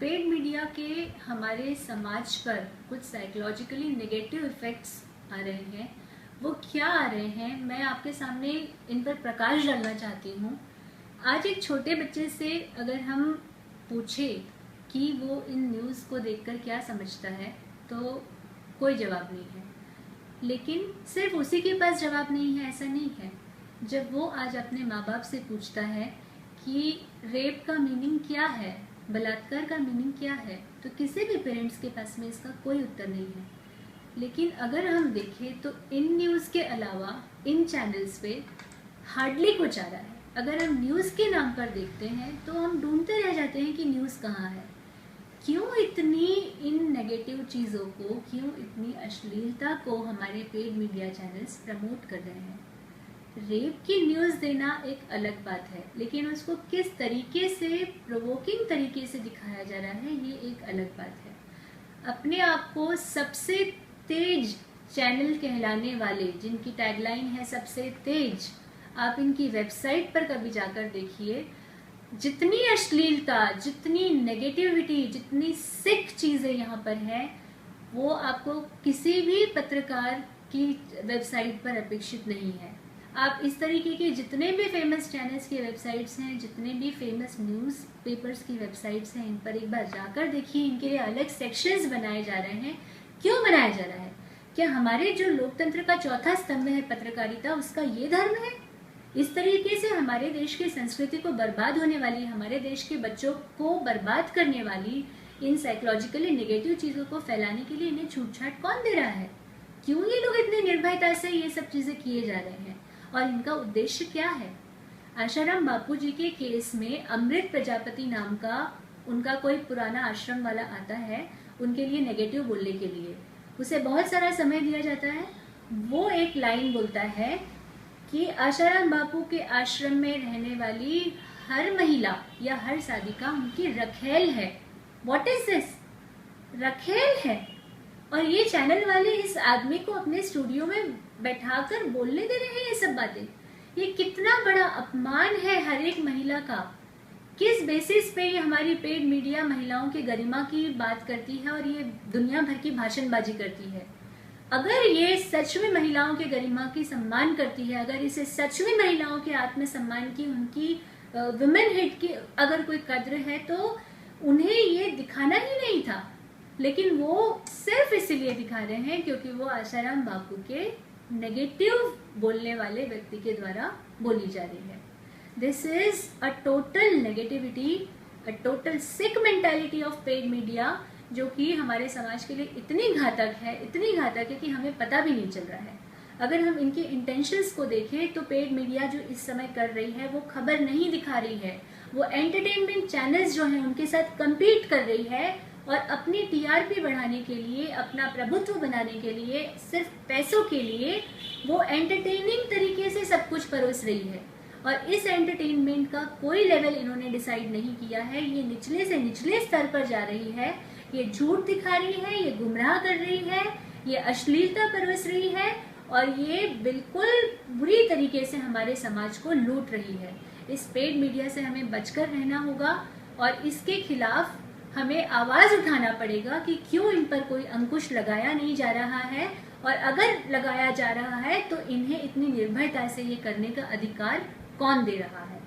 Paid media के हमारे समाज पर कुछ साइकोलॉजिकली नेगेटिव इफेक्ट्स आ रहे हैं। वो क्या आ रहे हैं, मैं आपके सामने इन पर प्रकाश डालना चाहती हूँ। आज एक छोटे बच्चे से अगर हम पूछें कि वो इन न्यूज़ को देखकर क्या समझता है तो कोई जवाब नहीं है। लेकिन सिर्फ उसी के पास जवाब नहीं है ऐसा नहीं है। जब वो आज अपने माँ बाप से पूछता है कि रेप का मीनिंग क्या है, बलात्कार का मीनिंग क्या है, तो किसी भी पेरेंट्स के पास में इसका कोई उत्तर नहीं है। लेकिन अगर हम देखें तो इन न्यूज़ के अलावा इन चैनल्स पे हार्डली कुछ आ रहा है। अगर हम न्यूज़ के नाम पर देखते हैं तो हम ढूंढते रह जाते हैं कि न्यूज़ कहाँ है। क्यों इतनी इन नेगेटिव चीज़ों को, क्यों इतनी अश्लीलता को हमारे पेड मीडिया चैनल्स प्रमोट कर रहे हैं। रेप की न्यूज़ देना एक अलग बात है, लेकिन उसको किस तरीके से, प्रोवोकिंग तरीके से दिखाया जा रहा है, ये एक अलग बात है। अपने आप को सबसे तेज चैनल कहलाने वाले, जिनकी टैगलाइन है सबसे तेज, आप इनकी वेबसाइट पर कभी जाकर देखिए। जितनी अश्लीलता, जितनी नेगेटिविटी, जितनी सिक चीज़ें यहाँ पर है, वो आपको किसी भी पत्रकार की वेबसाइट पर अपेक्षित नहीं है। आप इस तरीके के जितने भी फेमस चैनल्स की वेबसाइट्स हैं, जितने भी फेमस न्यूज़ पेपर्स की वेबसाइट्स हैं, इन पर एक बार जाकर देखिए। इनके लिए अलग सेक्शंस बनाए जा रहे हैं। क्यों बनाया जा रहा है? क्या हमारे जो लोकतंत्र का चौथा स्तंभ है पत्रकारिता, उसका ये धर्म है? इस तरीके से हमारे देश की संस्कृति को बर्बाद होने वाली, हमारे देश के बच्चों को बर्बाद करने वाली इन साइकोलॉजिकली नेगेटिव चीज़ों को फैलाने के लिए इन्हें छूट-छाट कौन दे रहा है? क्यों ये लोग इतनी निर्भयता से ये सब चीज़ें किए जा रहे हैं और इनका उद्देश्य क्या है? आशाराम बापू जी के केस में अमृत प्रजापति नाम का उनका कोई पुराना आश्रम वाला आता है उनके लिए नेगेटिव बोलने के लिए। उसे बहुत सारा समय दिया जाता है। वो एक लाइन बोलता है कि आशाराम बापू के आश्रम में रहने वाली हर महिला या हर साधिका उनकी रखेल है। What is this? रखेल है। और ये चैनल वाले इस आदमी को अपने स्टूडियो में बैठाकर बोलने दे रहे हैं ये सब बातें। ये कितना बड़ा अपमान है हर एक महिला का। किस बेसिस पे ये हमारी पेड मीडिया महिलाओं के गरिमा की बात करती है और ये दुनिया भर की भाषणबाजी करती है? अगर ये सच में महिलाओं के गरिमा की सम्मान करती है, अगर इसे सच में महिलाओं के आत्मसम्मान की, उनकी वुमेन हिट की अगर कोई कद्र है, तो उन्हें ये दिखाना ही नहीं था। लेकिन वो सिर्फ इसलिए दिखा रहे हैं क्योंकि वो आशाराम बापू के नेगेटिव बोलने वाले व्यक्ति के द्वारा बोली जा रही है। This is a total negativity, a total sick mentality of paid media, जो कि हमारे समाज के लिए इतनी घातक है, इतनी घातक है कि हमें पता भी नहीं चल रहा है। अगर हम इनके इंटेंशंस को देखें तो पेड मीडिया जो इस समय कर रही है वो खबर नहीं दिखा रही है। वो एंटरटेनमेंट चैनल्स जो हैं उनके साथ कम्पीट कर रही है और अपनी टीआरपी बढ़ाने के लिए, अपना प्रभुत्व बनाने के लिए, सिर्फ पैसों के लिए वो एंटरटेनिंग तरीके से सब कुछ परोस रही है। और इस एंटरटेनमेंट का कोई लेवल इन्होंने डिसाइड नहीं किया है। ये निचले से निचले स्तर पर जा रही है। ये झूठ दिखा रही है, ये गुमराह कर रही है, ये अश्लीलता परोस रही है और ये बिल्कुल बुरी तरीके से हमारे समाज को लूट रही है। इस पेड मीडिया से हमें बचकर रहना होगा और इसके खिलाफ हमें आवाज उठाना पड़ेगा कि क्यों इन पर कोई अंकुश लगाया नहीं जा रहा है, और अगर लगाया जा रहा है तो इन्हें इतनी निर्भयता से ये करने का अधिकार कौन दे रहा है।